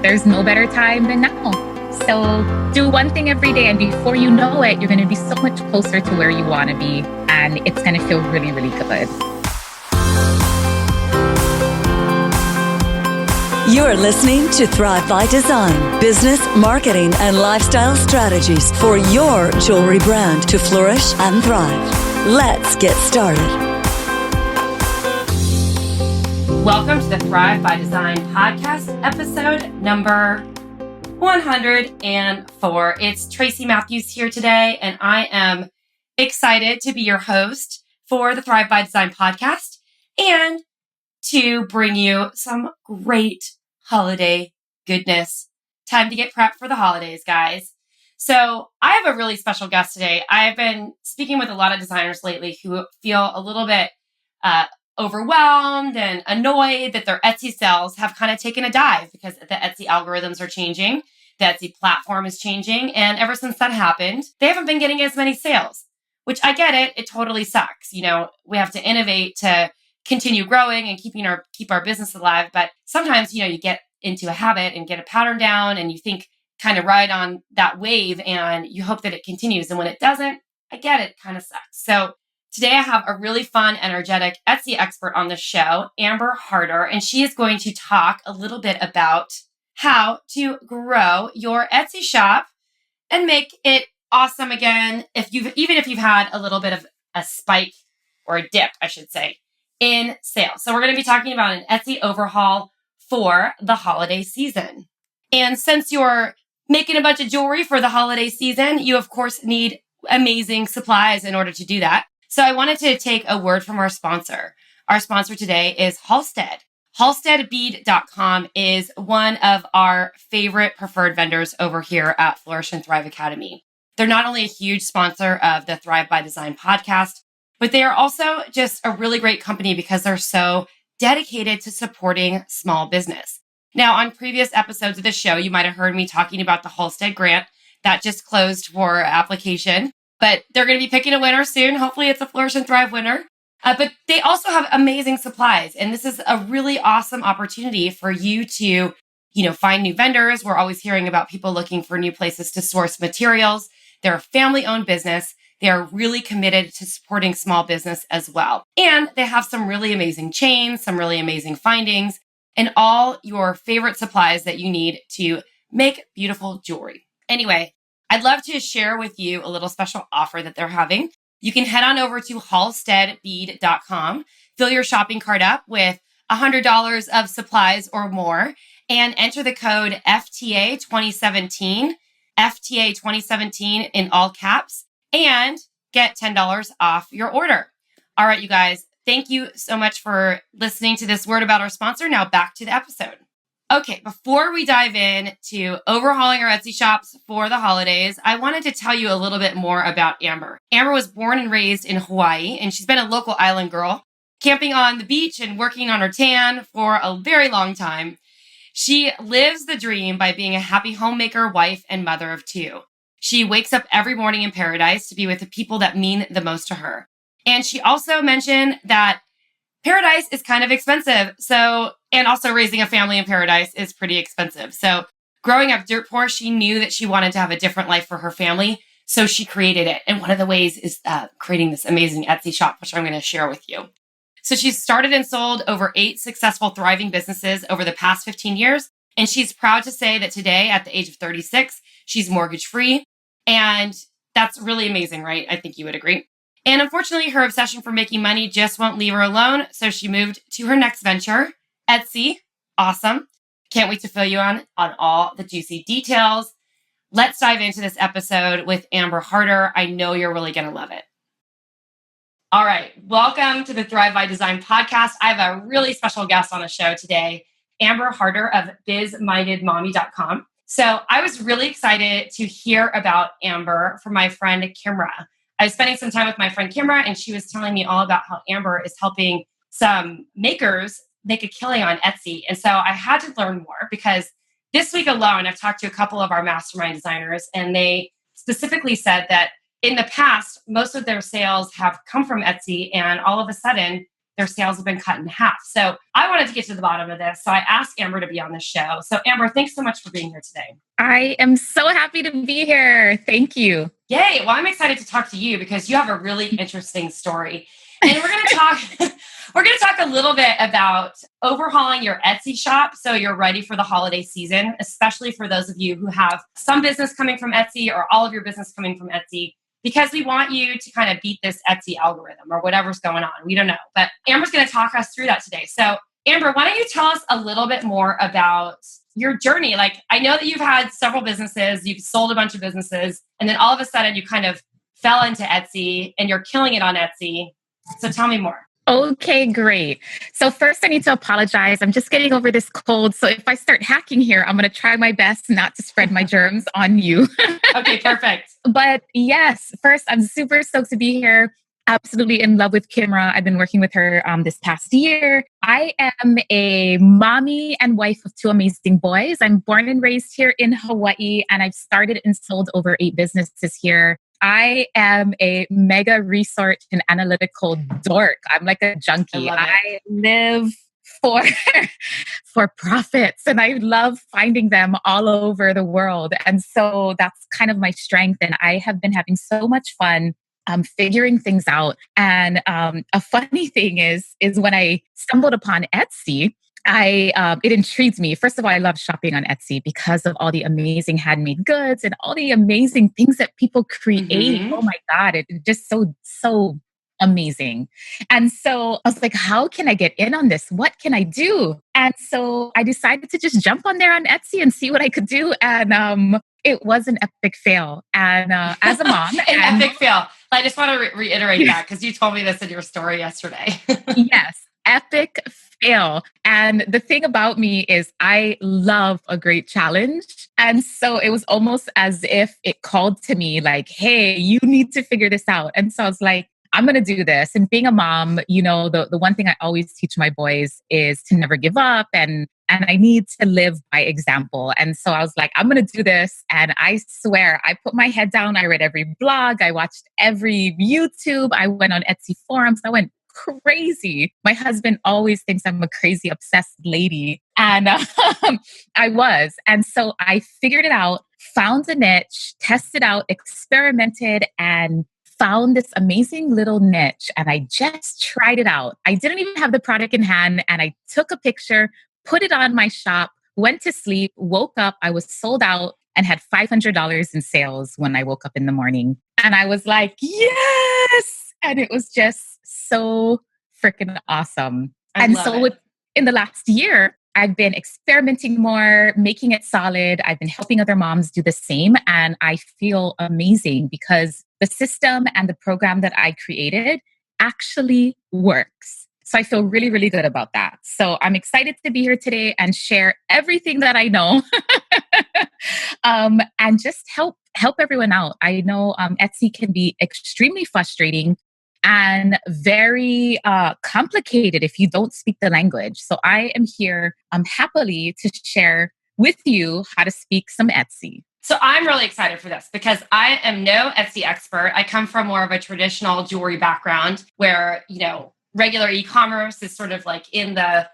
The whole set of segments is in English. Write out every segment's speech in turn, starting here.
there's no better time than now. So do one thing every day, and before you know it, you're going to be so much closer to where you want to be, and it's going to feel really, really good. You're listening to Thrive by Design, business, marketing, and lifestyle strategies for your jewelry brand to flourish and thrive. Let's get started. Welcome to the Thrive by Design podcast, episode number 104. It's Tracy Matthews here today, and I am excited to be your host for the Thrive by Design podcast and to bring you some great holiday goodness. Time to get prepped for the holidays, guys. So I have a really special guest today. I've been speaking with a lot of designers lately who feel a little bit overwhelmed and annoyed that their Etsy sales have kind of taken a dive because the Etsy algorithms are changing. The Etsy platform is changing. And ever since that happened, they haven't been getting as many sales, which I get it. It totally sucks. You know, we have to innovate to continue growing and keep our business alive. But sometimes, you get into a habit and get a pattern down and you think kind of ride on that wave and you hope that it continues. And when it doesn't, I get it kind of sucks. So today I have a really fun, energetic Etsy expert on the show, Amber Harder, and she is going to talk a little bit about how to grow your Etsy shop and make it awesome again even if you've had a little bit of a spike or a dip, I should say, in sales. So we're going to be talking about an Etsy overhaul for the holiday season. And since you're making a bunch of jewelry for the holiday season, you of course need amazing supplies in order to do that. So I wanted to take a word from our sponsor. Our sponsor today is Halstead. HalsteadBead.com is one of our favorite preferred vendors over here at Flourish and Thrive Academy. They're not only a huge sponsor of the Thrive by Design podcast, but they are also just a really great company because they're so dedicated to supporting small business. Now, on previous episodes of the show, you might have heard me talking about the Halstead grant that just closed for application. But they're going to be picking a winner soon. Hopefully it's a Flourish and Thrive winner. But they also have amazing supplies. And this is a really awesome opportunity for you to, find new vendors. We're always hearing about people looking for new places to source materials. They're a family-owned business. They are really committed to supporting small business as well. And they have some really amazing chains, some really amazing findings, and all your favorite supplies that you need to make beautiful jewelry. Anyway, I'd love to share with you a little special offer that they're having. You can head on over to halsteadbead.com, fill your shopping cart up with $100 of supplies or more, and enter the code FTA2017, FTA2017 in all caps, and get $10 off your order. All right, you guys, thank you so much for listening to this word about our sponsor. Now back to the episode. Okay, before we dive in to overhauling our Etsy shops for the holidays, I wanted to tell you a little bit more about Amber. Amber was born and raised in Hawaii, and she's been a local island girl, camping on the beach and working on her tan for a very long time. She lives the dream by being a happy homemaker, wife, and mother of two. She wakes up every morning in paradise to be with the people that mean the most to her. And she also mentioned that paradise is kind of expensive. And also raising a family in paradise is pretty expensive. So growing up dirt poor, she knew that she wanted to have a different life for her family. So she created it. And one of the ways is creating this amazing Etsy shop, which I'm going to share with you. So she's started and sold over 8 successful, thriving businesses over the past 15 years. And she's proud to say that today, at the age of 36, she's mortgage free. And that's really amazing, right? I think you would agree. And unfortunately, her obsession for making money just won't leave her alone. So she moved to her next venture, Etsy. Awesome. Can't wait to fill you on all the juicy details. Let's dive into this episode with Amber Harder. I know you're really going to love it. All right. Welcome to the Thrive by Design podcast. I have a really special guest on the show today, Amber Harder of Bizmindedmommy.com. So I was really excited to hear about Amber from my friend Kimra. I was spending some time with my friend Kimra, and she was telling me all about how Amber is helping some makers make a killing on Etsy. And so I had to learn more because this week alone, I've talked to a couple of our mastermind designers, and they specifically said that in the past, most of their sales have come from Etsy, and all of a sudden, their sales have been cut in half. So I wanted to get to the bottom of this. So I asked Amber to be on the show. So Amber, thanks so much for being here today. I am so happy to be here. Thank you. Yay. Well, I'm excited to talk to you because you have a really interesting story. And we're going to talk a little bit about overhauling your Etsy shop so you're ready for the holiday season, especially for those of you who have some business coming from Etsy or all of your business coming from Etsy, because we want you to kind of beat this Etsy algorithm or whatever's going on. We don't know, but Amber's going to talk us through that today. So Amber, why don't you tell us a little bit more about your journey? Like, I know that you've had several businesses, you've sold a bunch of businesses, and then all of a sudden you kind of fell into Etsy and you're killing it on Etsy. So tell me more. Okay, great. So first I need to apologize. I'm just getting over this cold. So if I start hacking here, I'm going to try my best not to spread my germs on you. Okay, perfect. But yes, first, I'm super stoked to be here. Absolutely in love with Kimra. I've been working with her this past year. I am a mommy and wife of two amazing boys. I'm born and raised here in Hawaii, and I've started and sold over 8 businesses here. I am a mega research and analytical dork. I'm like a junkie. I live for profits, and I love finding them all over the world. And so that's kind of my strength. And I have been having so much fun figuring things out. And a funny thing is when I stumbled upon Etsy, it intrigues me. First of all, I love shopping on Etsy because of all the amazing handmade goods and all the amazing things that people create. Mm-hmm. Oh my God, it's just so amazing. And so I was like, how can I get in on this? What can I do? And so I decided to just jump on there on Etsy and see what I could do. And it was an epic fail. And as a mom, epic fail. I just want to reiterate that because you told me this in your story yesterday. Yes, epic fail. And the thing about me is I love a great challenge. And so it was almost as if it called to me like, hey, you need to figure this out. And so I was like, I'm going to do this. And being a mom, you know, the one thing I always teach my boys is to never give up. And I need to live by example. And so I was like, I'm going to do this. And I swear, I put my head down. I read every blog. I watched every YouTube. I went on Etsy forums. I went crazy. My husband always thinks I'm a crazy, obsessed lady. And I was. And so I figured it out, found a niche, tested out, experimented, and found this amazing little niche. And I just tried it out. I didn't even have the product in hand. And I took a picture, put it on my shop, went to sleep, woke up. I was sold out and had $500 in sales when I woke up in the morning. And I was like, yes. And it was just so freaking awesome. In the last year, I've been experimenting more, making it solid. I've been helping other moms do the same. And I feel amazing because the system and the program that I created actually works. So I feel really, really good about that. So I'm excited to be here today and share everything that I know and just help everyone out. I know Etsy can be extremely frustrating and very complicated if you don't speak the language. So I am here happily to share with you how to speak some Etsy. So I'm really excited for this because I am no Etsy expert. I come from more of a traditional jewelry background where, you know, regular e-commerce is sort of like in the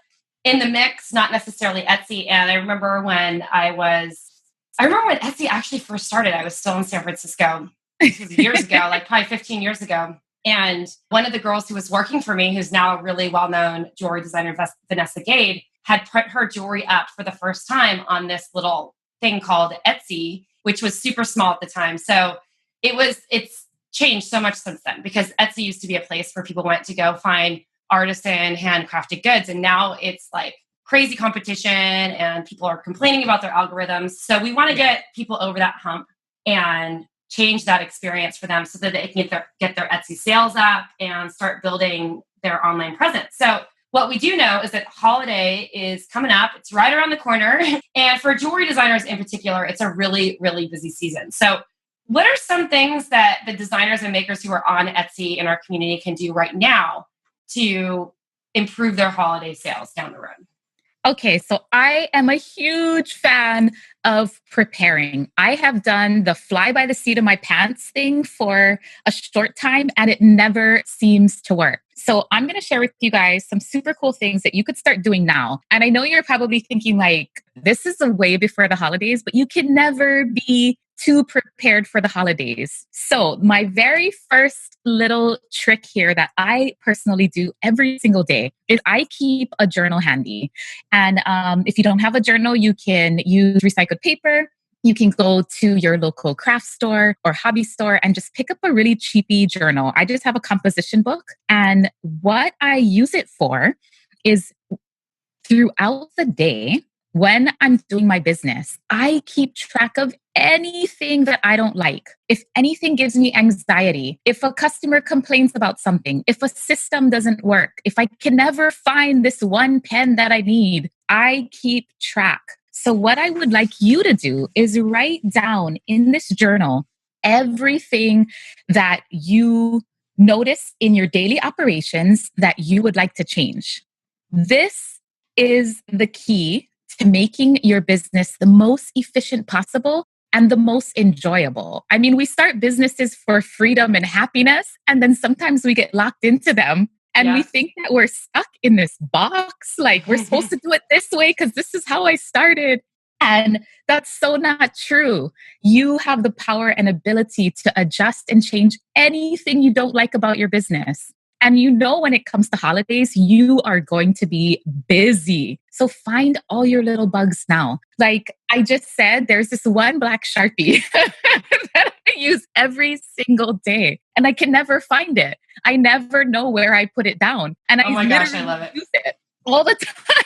mix, not necessarily Etsy. And I remember when Etsy actually first started, I was still in San Francisco. This was years ago, like probably 15 years ago. And one of the girls who was working for me, who's now a really well-known jewelry designer, Vanessa Gade, had put her jewelry up for the first time on this little thing called Etsy, which was super small at the time. So it's changed so much since then because Etsy used to be a place where people went to go find artisan handcrafted goods. And now it's like crazy competition and people are complaining about their algorithms. So we want to get people over that hump and change that experience for them so that they can get their Etsy sales up and start building their online presence. So what we do know is that holiday is coming up. It's right around the corner. And for jewelry designers in particular, it's a really, really busy season. So what are some things that the designers and makers who are on Etsy in our community can do right now to improve their holiday sales down the road? Okay, so I am a huge fan of preparing. I have done the fly by the seat of my pants thing for a short time and it never seems to work. So I'm going to share with you guys some super cool things that you could start doing now. And I know you're probably thinking like, this is a way before the holidays, but you can never be too prepared for the holidays. So my very first little trick here that I personally do every single day is I keep a journal handy. And if you don't have a journal, you can use recycled paper. You can go to your local craft store or hobby store and just pick up a really cheapy journal. I just have a composition book. And what I use it for is throughout the day, when I'm doing my business, I keep track of anything that I don't like. If anything gives me anxiety, if a customer complains about something, if a system doesn't work, if I can never find this one pen that I need, I keep track. So, what I would like you to do is write down in this journal everything that you notice in your daily operations that you would like to change. This is the key to making your business the most efficient possible and the most enjoyable. I mean, we start businesses for freedom and happiness, and then sometimes we get locked into them and we think that we're stuck in this box. Like we're supposed to do it this way because this is how I started. And that's so not true. You have the power and ability to adjust and change anything you don't like about your business. And you know, when it comes to holidays, you are going to be busy. So find all your little bugs now. Like I just said, there's this one black Sharpie that I use every single day and I can never find it. I never know where I put it down. And oh my gosh, I love it. Use it all the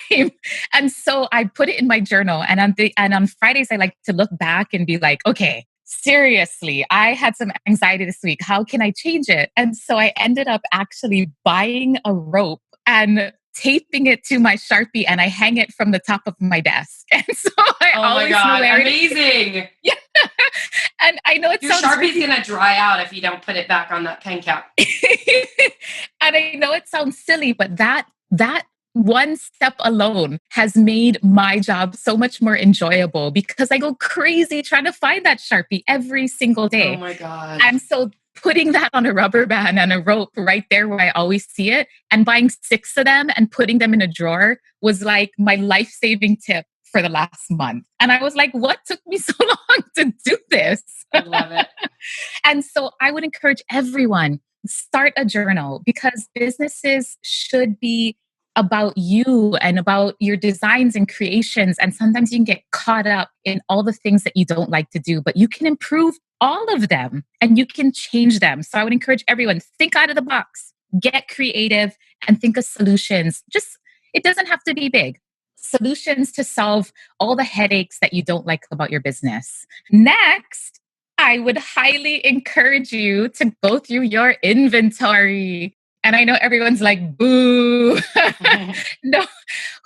time. And so I put it in my journal. And on Fridays, I like to look back and be like, okay, seriously, I had some anxiety this week. How can I change it? And so I ended up actually buying a rope and taping it to my Sharpie and I hang it from the top of my desk. And so I always know where amazing. Yeah. And I know your Sharpie's going to dry out if you don't put it back on that pen cap. And I know it sounds silly, but that one step alone has made my job so much more enjoyable because I go crazy trying to find that Sharpie every single day. Oh my God. And so putting that on a rubber band and a rope right there where I always see it and buying 6 of them and putting them in a drawer was like my life-saving tip for the last month. And I was like, what took me so long to do this? I love it. And so I would encourage everyone, start a journal because businesses should be about you and about your designs and creations. And sometimes you can get caught up in all the things that you don't like to do, but you can improve all of them and you can change them. So I would encourage everyone, think out of the box, get creative and think of solutions. It doesn't have to be big. Solutions to solve all the headaches that you don't like about your business. Next, I would highly encourage you to go through your inventory. And I know everyone's like, boo. No,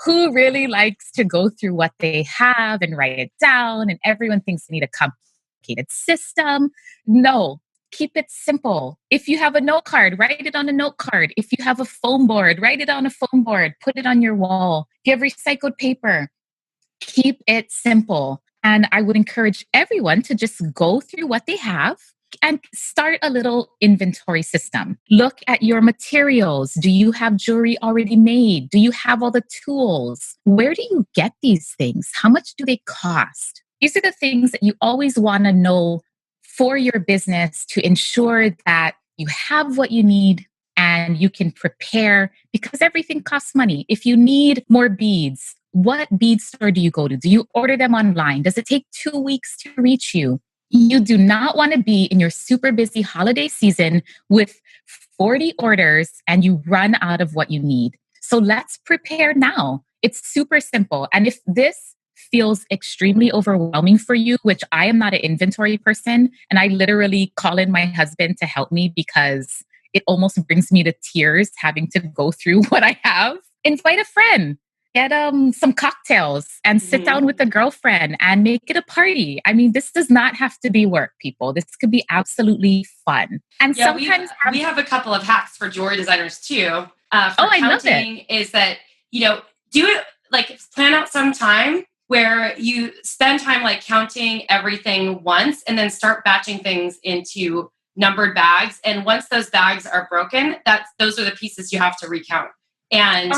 who really likes to go through what they have and write it down? And everyone thinks they need a complicated system. No, keep it simple. If you have a note card, write it on a note card. If you have a foam board, write it on a foam board, put it on your wall. If you have recycled paper, keep it simple. And I would encourage everyone to just go through what they have and start a little inventory system. Look at your materials. Do you have jewelry already made? Do you have all the tools? Where do you get these things? How much do they cost? These are the things that you always want to know for your business to ensure that you have what you need and you can prepare because everything costs money. If you need more beads, what bead store do you go to? Do you order them online? Does it take 2 weeks to reach you? You do not want to be in your super busy holiday season with 40 orders and you run out of what you need. So let's prepare now. It's super simple. And if this feels extremely overwhelming for you, which I am not an inventory person, and I literally call in my husband to help me because it almost brings me to tears having to go through what I have, invite a friend. Get some cocktails and sit down with a girlfriend and make it a party. I mean, this does not have to be work, people. This could be absolutely fun. And sometimes we have a couple of hacks for jewelry designers too. I love it. Is that, do it like plan out some time where you spend time like counting everything once and then start batching things into numbered bags. And once those bags are broken, those are the pieces you have to recount. And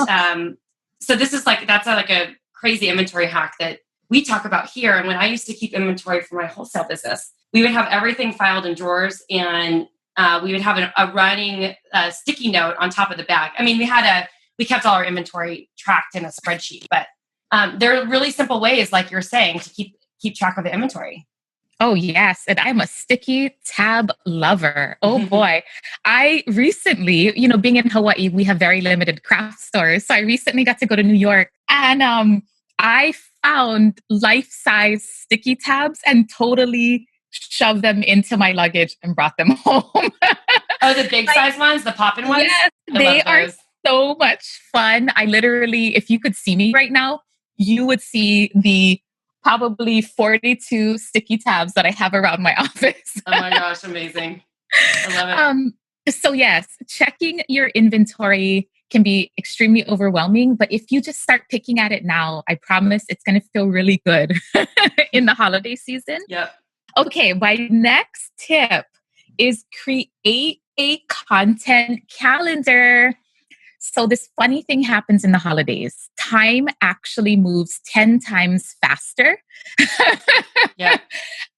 so this is like, that's like a crazy inventory hack that we talk about here. And when I used to keep inventory for my wholesale business, we would have everything filed in drawers, and we would have a running sticky note on top of the bag. I mean, we kept all our inventory tracked in a spreadsheet, but there are really simple ways, like you're saying, to keep track of the inventory. Oh, yes. And I'm a sticky tab lover. Oh, boy. I recently, being in Hawaii, we have very limited craft stores. So I recently got to go to New York, and I found life-size sticky tabs and totally shoved them into my luggage and brought them home. Oh, the big size ones, the poppin' ones? Yes, they are so much fun. I literally, if you could see me right now, you would see the probably 42 sticky tabs that I have around my office. Oh my gosh, amazing. I love it. So yes, checking your inventory can be extremely overwhelming, but if you just start picking at it now, I promise it's going to feel really good in the holiday season. Yep. Okay, my next tip is create a content calendar. So this funny thing happens in the holidays. Time actually moves 10 times faster. Yeah.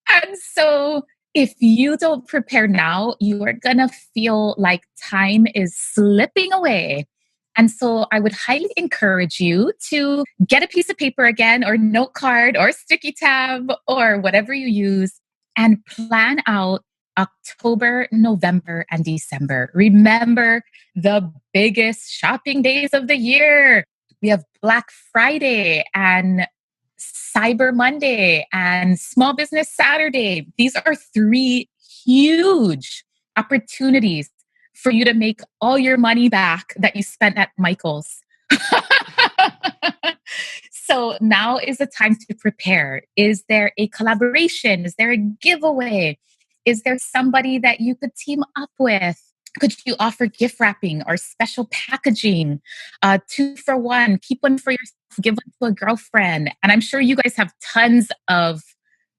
And so if you don't prepare now, you are going to feel like time is slipping away. And so I would highly encourage you to get a piece of paper again, or note card, or sticky tab, or whatever you use, and plan out October, November, and December. Remember the biggest shopping days of the year. We have Black Friday and Cyber Monday and Small Business Saturday. These are 3 huge opportunities for you to make all your money back that you spent at Michael's. So now is the time to prepare. Is there a collaboration? Is there a giveaway? Is there somebody that you could team up with? Could you offer gift wrapping or special packaging? 2 for 1, keep one for yourself, give one to a girlfriend. And I'm sure you guys have tons of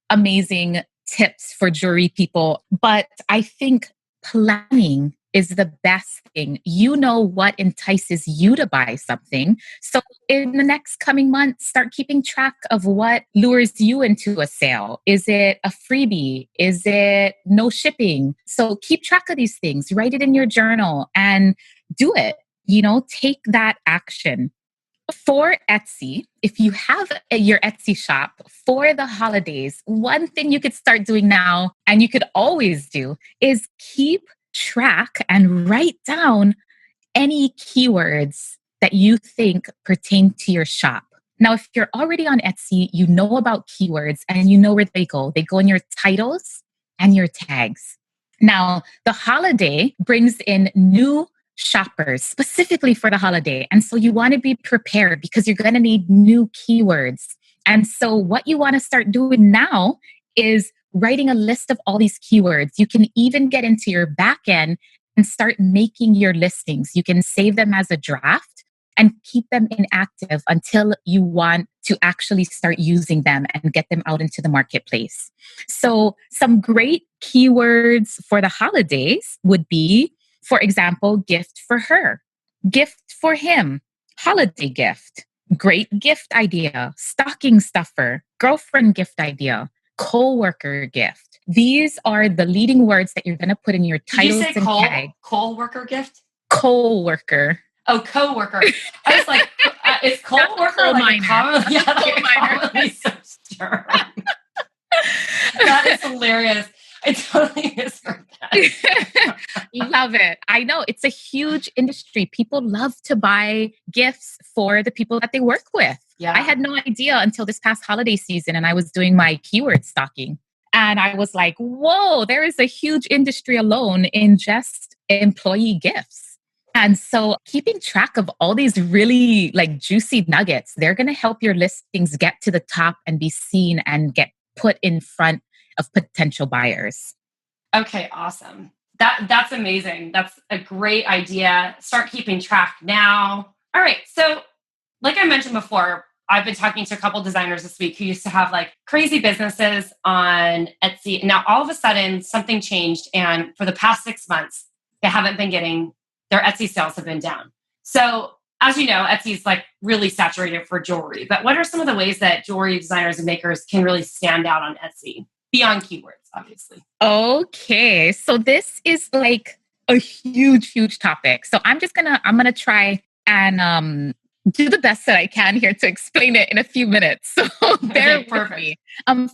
amazing tips for jewelry people. But I think planning is the best thing. You know what entices you to buy something. So in the next coming months, start keeping track of what lures you into a sale. Is it a freebie? Is it no shipping? So keep track of these things, write it in your journal and do it. Take that action. For Etsy, if you have your Etsy shop for the holidays, one thing you could start doing now, and you could always do, is keep track and write down any keywords that you think pertain to your shop. Now, if you're already on Etsy, you know about keywords and you know where they go. They go in your titles and your tags. Now, the holiday brings in new shoppers specifically for the holiday. And so you want to be prepared because you're going to need new keywords. And so what you want to start doing now is writing a list of all these keywords. You can even get into your back end and start making your listings. You can save them as a draft and keep them inactive until you want to actually start using them and get them out into the marketplace. So some great keywords for the holidays would be, for example, gift for her, gift for him, holiday gift, great gift idea, stocking stuffer, girlfriend gift idea, co-worker gift. These are the leading words that you're going to put in your titles and tags. Co-worker gift? Co-worker. Oh, co-worker. I was like, is co-worker like a common? Yeah, like a commonly searched term. That is hilarious. I totally misheard that. Love it. I know it's a huge industry. People love to buy gifts for the people that they work with. Yeah. I had no idea until this past holiday season, and I was doing my keyword stocking. And I was like, whoa, there is a huge industry alone in just employee gifts. And so keeping track of all these really juicy nuggets, they're going to help your listings get to the top and be seen and get put in front of potential buyers. Okay, awesome. That's amazing. That's a great idea. Start keeping track now. All right. So like I mentioned before, I've been talking to a couple designers this week who used to have like crazy businesses on Etsy. Now, all of a sudden, something changed. And for the past 6 months, they haven't been getting, their Etsy sales have been down. So as you know, Etsy is like really saturated for jewelry. But what are some of the ways that jewelry designers and makers can really stand out on Etsy beyond keywords, obviously? Okay. So this is like a huge topic. So I'm gonna try and do the best that I can here to explain it in a few minutes. So bear with me.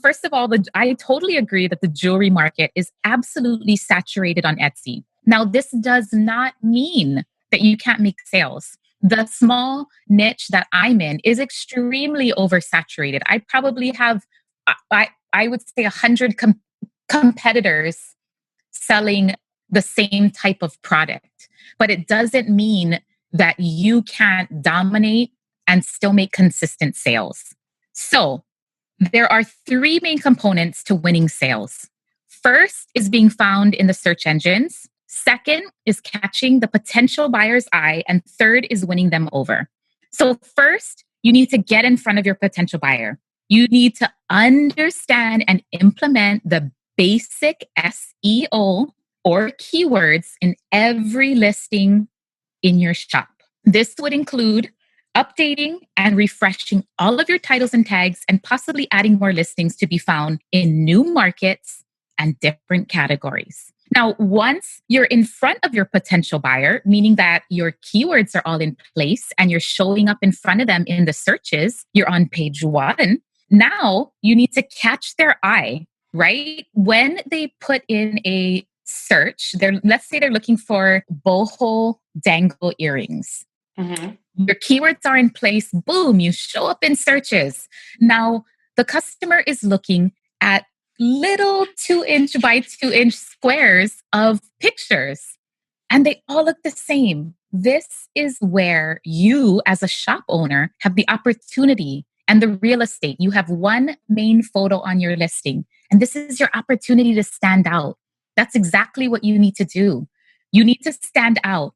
First of all, I totally agree that the jewelry market is absolutely saturated on Etsy. Now, this does not mean that you can't make sales. The small niche that I'm in is extremely oversaturated. I probably have, I would say 100 competitors selling the same type of product, but it doesn't mean that you can't dominate and still make consistent sales. So there are 3 main components to winning sales. First is being found in the search engines. Second is catching the potential buyer's eye. And third is winning them over. So first, you need to get in front of your potential buyer. You need to understand and implement the basic SEO or keywords in every listing in your shop. This would include updating and refreshing all of your titles and tags and possibly adding more listings to be found in new markets and different categories. Now, once you're in front of your potential buyer, meaning that your keywords are all in place and you're showing up in front of them in the searches, you're on page 1. Now you need to catch their eye, right? When they put in a search, let's say they're looking for boho dangle earrings. Your keywords are in place. Boom, you show up in searches. Now, the customer is looking at little 2-inch by 2-inch squares of pictures, and they all look the same. This is where you, as a shop owner, have the opportunity and the real estate. You have one main photo on your listing, and this is your opportunity to stand out. That's exactly what you need to do. You need to stand out.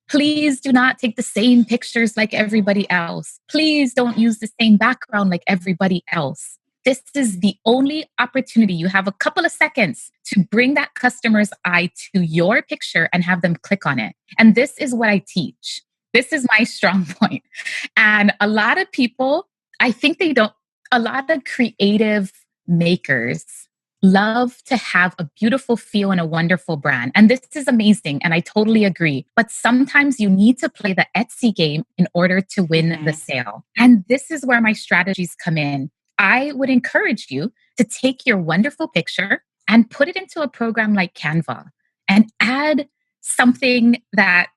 Please do not take the same pictures like everybody else. Please don't use the same background like everybody else. This is the only opportunity. You have a couple of seconds to bring that customer's eye to your picture and have them click on it. And this is what I teach. This is my strong point. And a lot of people, I think a lot of creative makers love to have a beautiful feel and a wonderful brand. And this is amazing. And I totally agree. But sometimes you need to play the Etsy game in order to win the sale. And this is where my strategies come in. I would encourage you to take your wonderful picture and put it into a program like Canva and add something that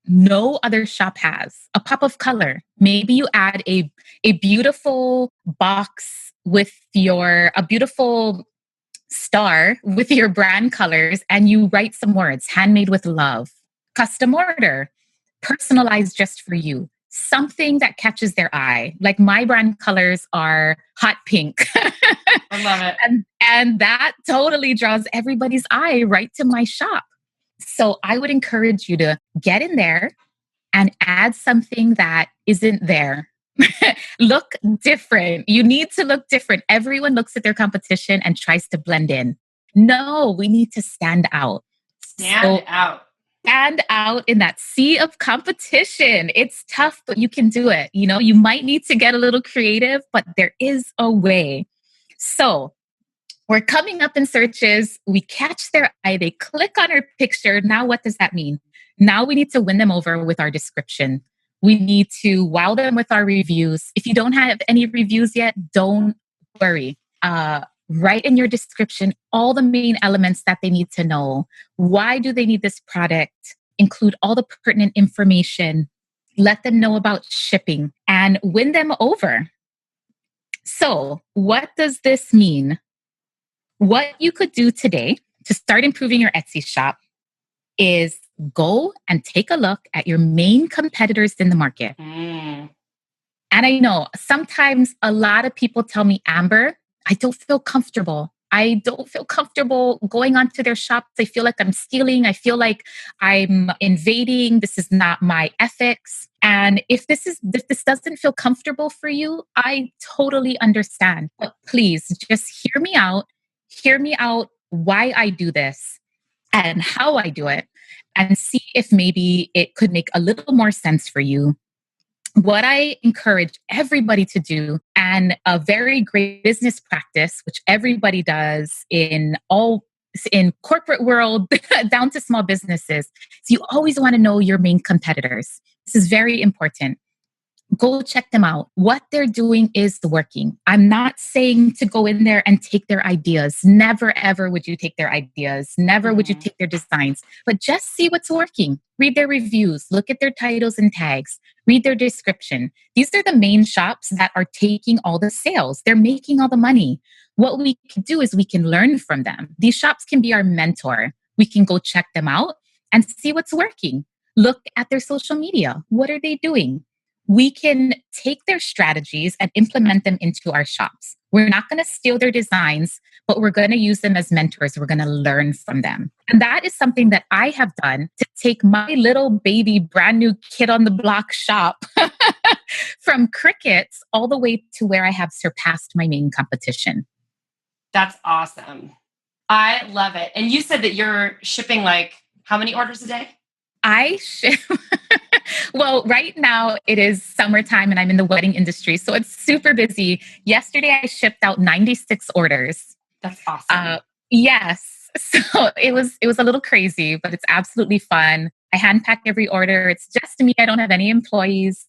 no other shop has, a pop of color. Maybe you add a beautiful box with a beautiful star with your brand colors, and you write some words, handmade with love, custom order, personalized just for you. Something that catches their eye. Like my brand colors are hot pink. I love it. And that totally draws everybody's eye right to my shop. So I would encourage you to get in there and add something that isn't there. Look different. You need to look different. Everyone looks at their competition and tries to blend in. No, we need to stand out. Stand out In that sea of competition. It's tough, but you can do it. You know, you might need to get a little creative, but there is a way. So we're coming up in searches. We catch their eye. They click on our picture. Now, what does that mean? Now we need to win them over with our description. We need to wow them with our reviews. If you don't have any reviews yet, don't worry. Write in your description all the main elements that they need to know. Why do they need this product? Include all the pertinent information. Let them know about shipping and win them over. So, what does this mean? What you could do today to start improving your Etsy shop is go and take a look at your main competitors in the market. And I know sometimes a lot of people tell me, Amber, I don't feel comfortable I don't feel comfortable going onto their shops. I feel like I'm stealing. I feel like I'm invading. This is not my ethics. And if this doesn't feel comfortable for you, I totally understand. But please just hear me out. Hear me out why I do this and how I do it, and see if maybe it could make a little more sense for you. What I encourage everybody to do, and a very great business practice, which everybody does in corporate world down to small businesses. So you always want to know your main competitors. This is very important. Go check them out. What they're doing is working. I'm not saying to go in there and take their ideas. Never, ever would you take their ideas. Never would you take their designs, but just see what's working. Read their reviews, look at their titles and tags, read their description. These are the main shops that are taking all the sales. They're making all the money. What we can do is we can learn from them. These shops can be our mentor. We can go check them out and see what's working. Look at their social media. What are they doing? We can take their strategies and implement them into our shops. We're not going to steal their designs, but we're going to use them as mentors. We're going to learn from them. And that is something that I have done to take my little baby, brand new kid on the block shop from crickets all the way to where I have surpassed my main competition. That's awesome. I love it. And you said that you're shipping like how many orders a day? I ship. Well, right now it is summertime and I'm in the wedding industry, so it's super busy. Yesterday I shipped out 96 orders. That's awesome. Yes. So it was a little crazy, but it's absolutely fun. I hand pack every order. It's just me. I don't have any employees.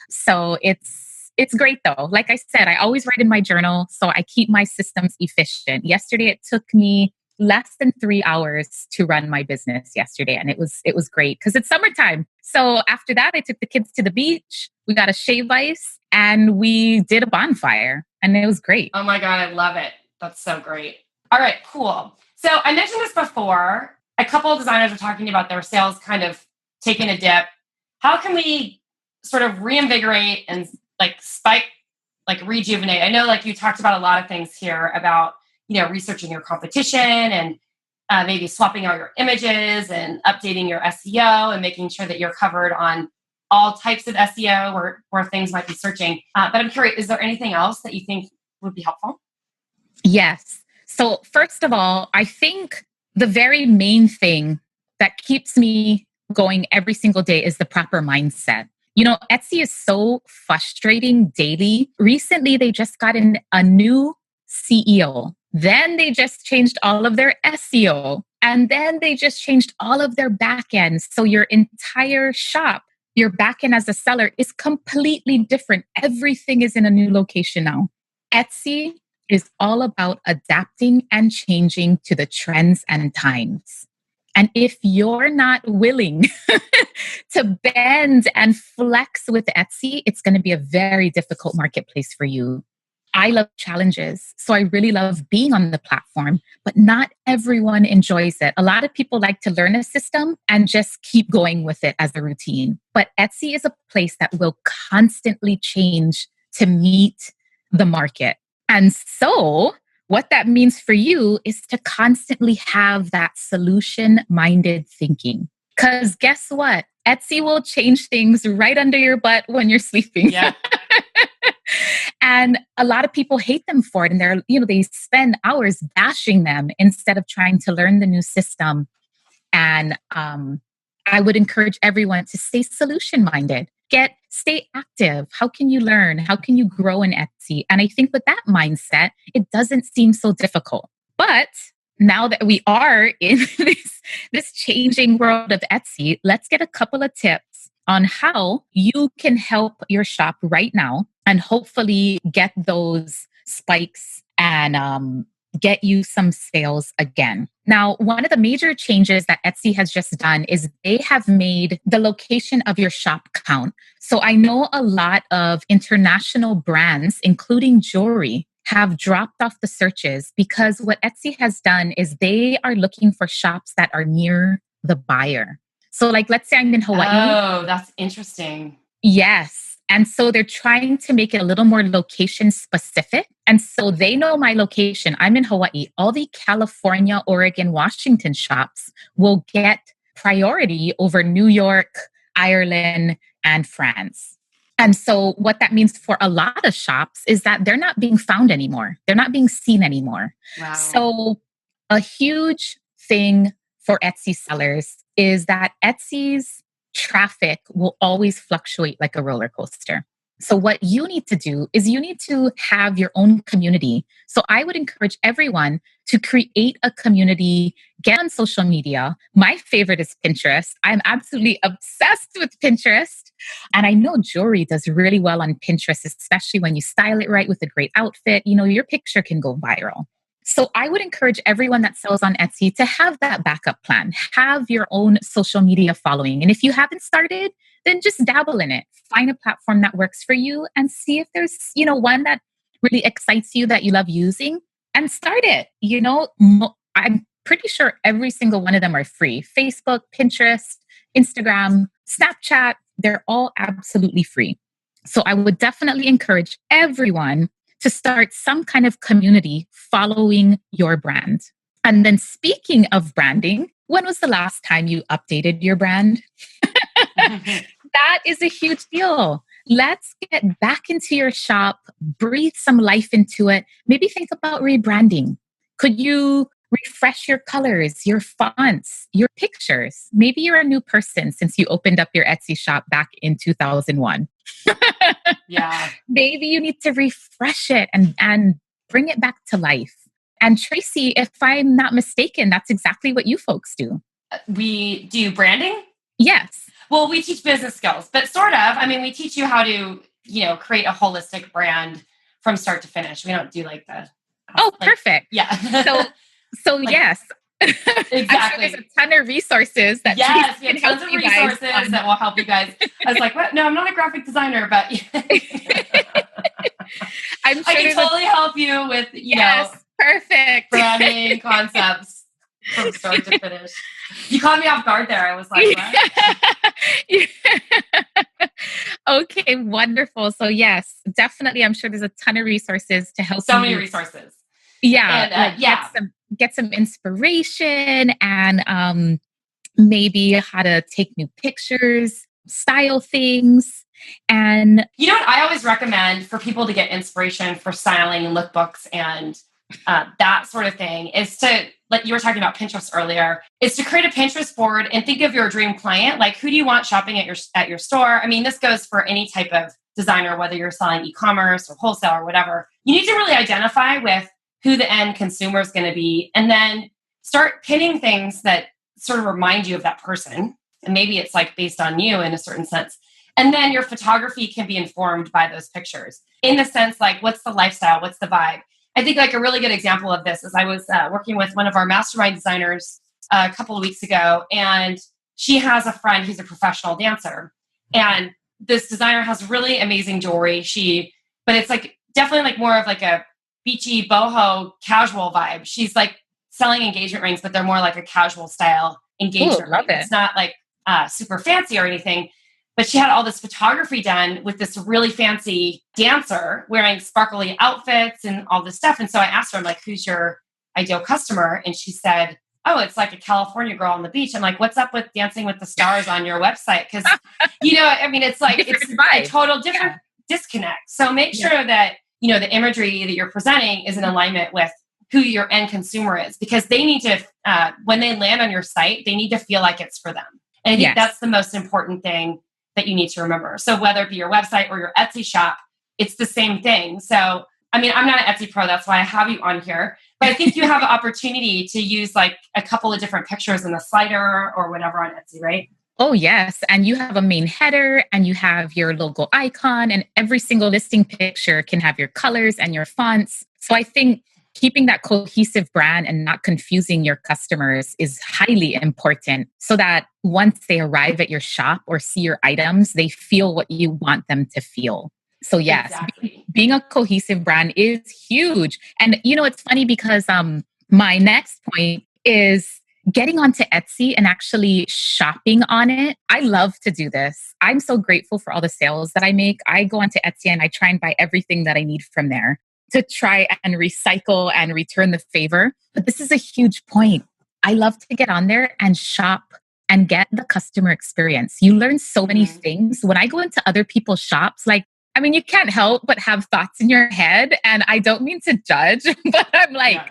So it's great though. Like I said, I always write in my journal, so I keep my systems efficient. Yesterday it took me less than 3 hours to run my business yesterday. And it was great because it's summertime. So after that, I took the kids to the beach. We got a shave ice and we did a bonfire and it was great. Oh my God, I love it. That's so great. All right, cool. So I mentioned this before. A couple of designers are talking about their sales kind of taking a dip. How can we sort of reinvigorate and like spike, like rejuvenate? I know like you talked about a lot of things here about researching your competition and maybe swapping out your images and updating your SEO and making sure that you're covered on all types of SEO where things might be searching. But I'm curious, is there anything else that you think would be helpful? Yes. So first of all, I think the very main thing that keeps me going every single day is the proper mindset. Etsy is so frustrating daily. Recently, they just got in a new CEO. Then they just changed all of their SEO. And then they just changed all of their backends. So your entire shop, your backend as a seller is completely different. Everything is in a new location now. Etsy is all about adapting and changing to the trends and times. And if you're not willing to bend and flex with Etsy, it's going to be a very difficult marketplace for you. I love challenges. So I really love being on the platform, but not everyone enjoys it. A lot of people like to learn a system and just keep going with it as a routine. But Etsy is a place that will constantly change to meet the market. And so what that means for you is to constantly have that solution-minded thinking. Because guess what? Etsy will change things right under your butt when you're sleeping. Yeah. And a lot of people hate them for it. And they spend hours bashing them instead of trying to learn the new system. And I would encourage everyone to stay solution-minded. Stay active. How can you learn? How can you grow in Etsy? And I think with that mindset, it doesn't seem so difficult. But now that we are in this changing world of Etsy, let's get a couple of tips on how you can help your shop right now and hopefully get those spikes and get you some sales again. Now, one of the major changes that Etsy has just done is they have made the location of your shop count. So I know a lot of international brands, including jewelry, have dropped off the searches because what Etsy has done is they are looking for shops that are near the buyer. So like, let's say I'm in Hawaii. Oh, that's interesting. Yes. And so they're trying to make it a little more location specific. And so they know my location. I'm in Hawaii. All the California, Oregon, Washington shops will get priority over New York, Ireland, and France. And so what that means for a lot of shops is that they're not being found anymore. They're not being seen anymore. Wow. So a huge thing for Etsy sellers is that Etsy's traffic will always fluctuate like a roller coaster. So what you need to do is you need to have your own community. So I would encourage everyone to create a community, get on social media. My favorite is Pinterest. I'm absolutely obsessed with Pinterest. And I know jewelry does really well on Pinterest, especially when you style it right with a great outfit. You know, your picture can go viral. So I would encourage everyone that sells on Etsy to have that backup plan, have your own social media following. And if you haven't started, then just dabble in it. Find a platform that works for you and see if there's, one that really excites you that you love using and start it. I'm pretty sure every single one of them are free. Facebook, Pinterest, Instagram, Snapchat, they're all absolutely free. So I would definitely encourage everyone to start some kind of community following your brand. And then speaking of branding, when was the last time you updated your brand? That is a huge deal. Let's get back into your shop, breathe some life into it. Maybe think about rebranding. Could you refresh your colors, your fonts, your pictures? Maybe you're a new person since you opened up your Etsy shop back in 2001. Yeah. Maybe you need to refresh it and bring it back to life. And Tracy, if I'm not mistaken, that's exactly what you folks do. We do branding? Yes. Well, we teach business skills, but sort of. I mean, we teach you how to, create a holistic brand from start to finish. We don't do like the... Perfect. Yeah. So yes. Exactly. I'm sure there's a ton of resources that yes, we can have tons of resources that will help you guys. I was like, what? No, I'm not a graphic designer, but I'm sure I can totally help you with, perfect branding concepts from start to finish. You caught me off guard there. I was like, what? Okay, wonderful. So yes, definitely. I'm sure there's a ton of resources to help. So many resources. Yeah. And, get some inspiration and maybe how to take new pictures, style things. And you know what I always recommend for people to get inspiration for styling lookbooks and that sort of thing is to, like you were talking about Pinterest earlier, is to create a Pinterest board and think of your dream client. Like, who do you want shopping at your store? I mean, this goes for any type of designer, whether you're selling e-commerce or wholesale or whatever. You need to really identify with who the end consumer is going to be, and then start pinning things that sort of remind you of that person. And maybe it's like based on you in a certain sense. And then your photography can be informed by those pictures in the sense, like, what's the lifestyle? What's the vibe? I think like a really good example of this is I was working with one of our mastermind designers a couple of weeks ago, and she has a friend who's a professional dancer. And this designer has really amazing jewelry. But it's like definitely like more of like a beachy boho casual vibe. She's like selling engagement rings, but they're more like a casual style engagement ring. It's not like super fancy or anything, but she had all this photography done with this really fancy dancer wearing sparkly outfits and all this stuff. And so I asked her, I'm like, who's your ideal customer? And she said, oh, it's like a California girl on the beach. I'm like, what's up with Dancing with the Stars on your website? Because, I mean, it's like, it's a total different disconnect. So make sure that, the imagery that you're presenting is in alignment with who your end consumer is, because they need to, when they land on your site, they need to feel like it's for them. And I think that's the most important thing that you need to remember. So whether it be your website or your Etsy shop, it's the same thing. So, I mean, I'm not an Etsy pro, that's why I have you on here, but I think you have an opportunity to use like a couple of different pictures in the slider or whatever on Etsy, right? Oh, yes. And you have a main header and you have your logo icon, and every single listing picture can have your colors and your fonts. So I think keeping that cohesive brand and not confusing your customers is highly important, so that once they arrive at your shop or see your items, they feel what you want them to feel. So yes, being a cohesive brand is huge. And it's funny because my next point is getting onto Etsy and actually shopping on it. I love to do this. I'm so grateful for all the sales that I make. I go onto Etsy and I try and buy everything that I need from there to try and recycle and return the favor. But this is a huge point. I love to get on there and shop and get the customer experience. You learn so many things. When I go into other people's shops, like, I mean, you can't help but have thoughts in your head. And I don't mean to judge, but I'm like,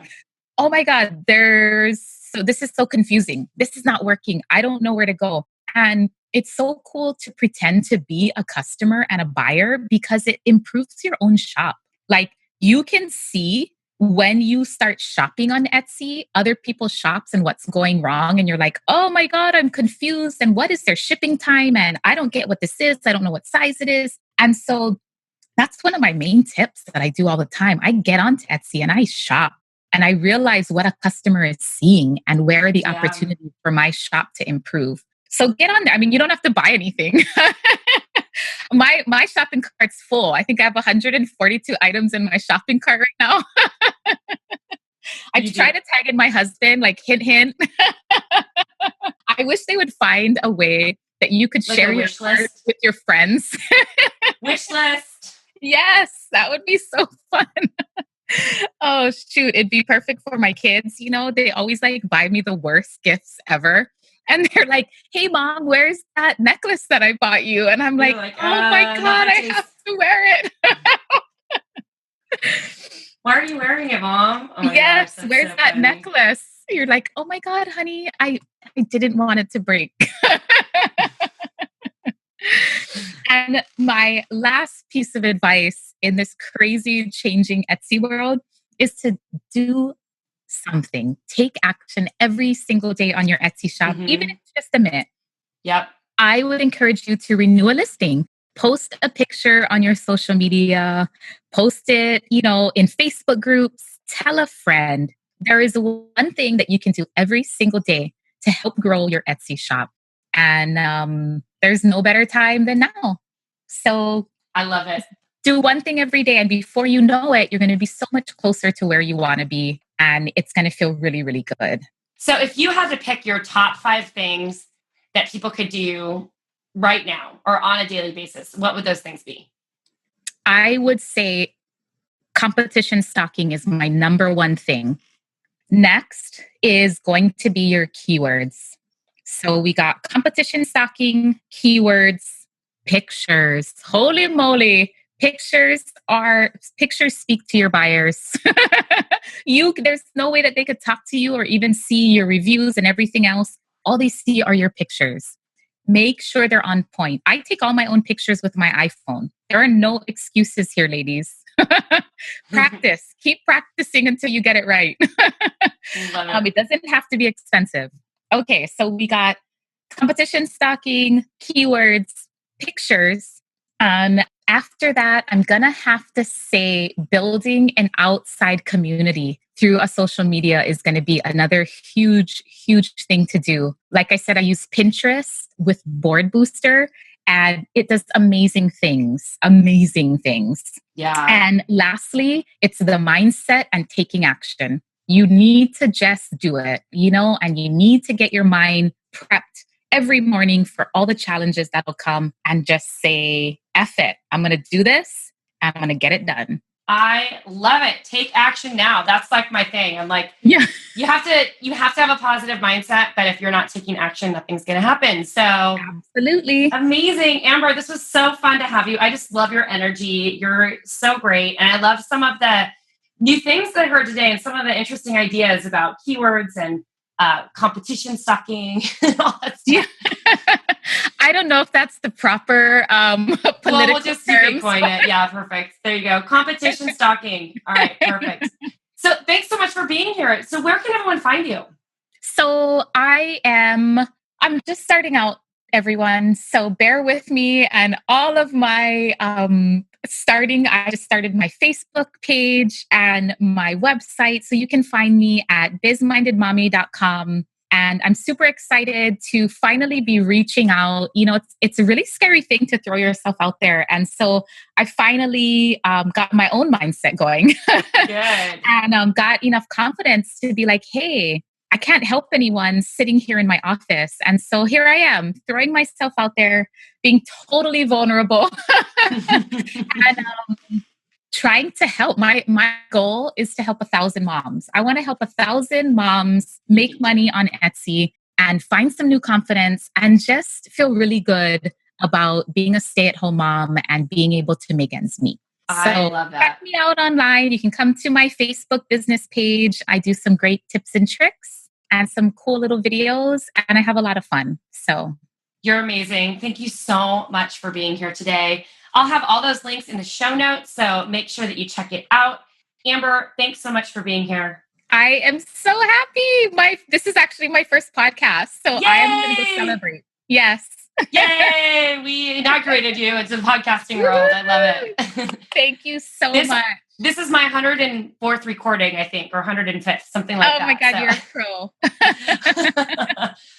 oh my God, this is so confusing. This is not working. I don't know where to go. And it's so cool to pretend to be a customer and a buyer because it improves your own shop. Like, you can see when you start shopping on Etsy, other people's shops and what's going wrong. And you're like, oh my God, I'm confused. And what is their shipping time? And I don't get what this is. I don't know what size it is. And so that's one of my main tips that I do all the time. I get onto Etsy and I shop and I realize what a customer is seeing and where are the opportunities for my shop to improve. So get on there. I mean, you don't have to buy anything. My shopping cart's full. I think I have 142 items in my shopping cart right now. I try to tag in my husband, like hint, hint. I wish they would find a way that you could like share your cart with your friends. Wish list. Yes, that would be so fun. Oh, shoot. It'd be perfect for my kids. You know, they always like buy me the worst gifts ever. And they're like, hey, Mom, where's that necklace that I bought you? And I'm like, oh my God, I have to wear it. Why are you wearing it, Mom? Oh yes, gosh, where's so that necklace? You're like, oh my God, honey, I didn't want it to break. And my last piece of advice in this crazy changing Etsy world is to do something. Take action every single day on your Etsy shop, even if it's just a minute. Yep. I would encourage you to renew a listing. Post a picture on your social media, post it, in Facebook groups, tell a friend. There is one thing that you can do every single day to help grow your Etsy shop. And there's no better time than now. So I love it. Do one thing every day. And before you know it, you're going to be so much closer to where you want to be. And it's going to feel really, really good. So if you had to pick your top 5 things that people could do right now or on a daily basis, what would those things be? I would say competition stocking is my number one thing. Next is going to be your keywords. So we got competition stocking, keywords, pictures. Holy moly. Pictures speak to your buyers. There's no way that they could talk to you or even see your reviews and everything else. All they see are your pictures. Make sure they're on point. I take all my own pictures with my iPhone. There are no excuses here, ladies. Practice. Keep practicing until you get it right. It doesn't have to be expensive. Okay, so we got competition stocking, keywords, pictures. After that, I'm going to have to say building an outside community through a social media is going to be another huge, huge thing to do. Like I said, I use Pinterest with Board Booster and it does amazing things. Yeah. And lastly, it's the mindset and taking action. You need to just do it, and you need to get your mind prepped every morning for all the challenges that'll come and just say, F it. I'm going to do this and I'm going to get it done. I love it. Take action now. That's like my thing. I'm like, you have to have a positive mindset, but if you're not taking action, nothing's going to happen. So absolutely. Amazing. Amber, this was so fun to have you. I just love your energy. You're so great. And I love some of the new things that I heard today and some of the interesting ideas about keywords and competition stocking and all that stuff. Yeah. I don't know if that's the proper political well, we'll just coin it. Yeah, perfect. There you go. Competition stocking. All right, perfect. So thanks so much for being here. So where can everyone find you? So I'm just starting out, everyone. So bear with me and all of my I just started my Facebook page and my website. So you can find me at bizmindedmommy.com. And I'm super excited to finally be reaching out. It's a really scary thing to throw yourself out there. And so I finally got my own mindset going. Good. And got enough confidence to be like, hey, I can't help anyone sitting here in my office. And so here I am throwing myself out there, being totally vulnerable and trying to help. My goal is to help 1,000 moms. I want to help 1,000 moms make money on Etsy and find some new confidence and just feel really good about being a stay-at-home mom and being able to make ends meet. I love that. Check me out online. You can come to my Facebook business page. I do some great tips and tricks and some cool little videos, and I have a lot of fun. So you're amazing. Thank you so much for being here today. I'll have all those links in the show notes, so make sure that you check it out. Amber, thanks so much for being here. I am so happy. This is actually my first podcast, so Yay! I am going to go celebrate. Yes. Yay! We inaugurated you into the podcasting world. I love it. Thank you so much. This is my 104th recording, I think, or 105th, something like that. Oh my God, you're a pro.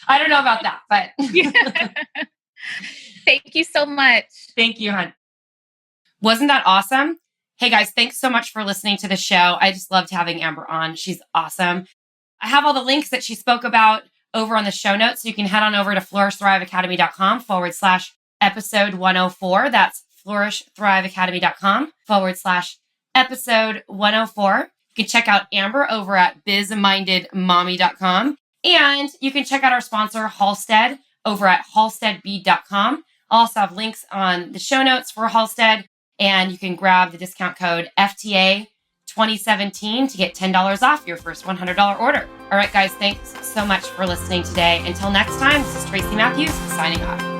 I don't know about that, but thank you so much. Thank you, hon. Wasn't that awesome? Hey guys, thanks so much for listening to the show. I just loved having Amber on. She's awesome. I have all the links that she spoke about over on the show notes. So you can head on over to flourishthriveacademy.com/episode 104. That's flourishthriveacademy.com/episode 104. You can check out Amber over at bizmindedmommy.com. And you can check out our sponsor, Halstead, over at halsteadbead.com. I'll also have links on the show notes for Halstead. And you can grab the discount code FTA2017 to get $10 off your first $100 order. All right, guys, thanks so much for listening today. Until next time, this is Tracy Matthews signing off.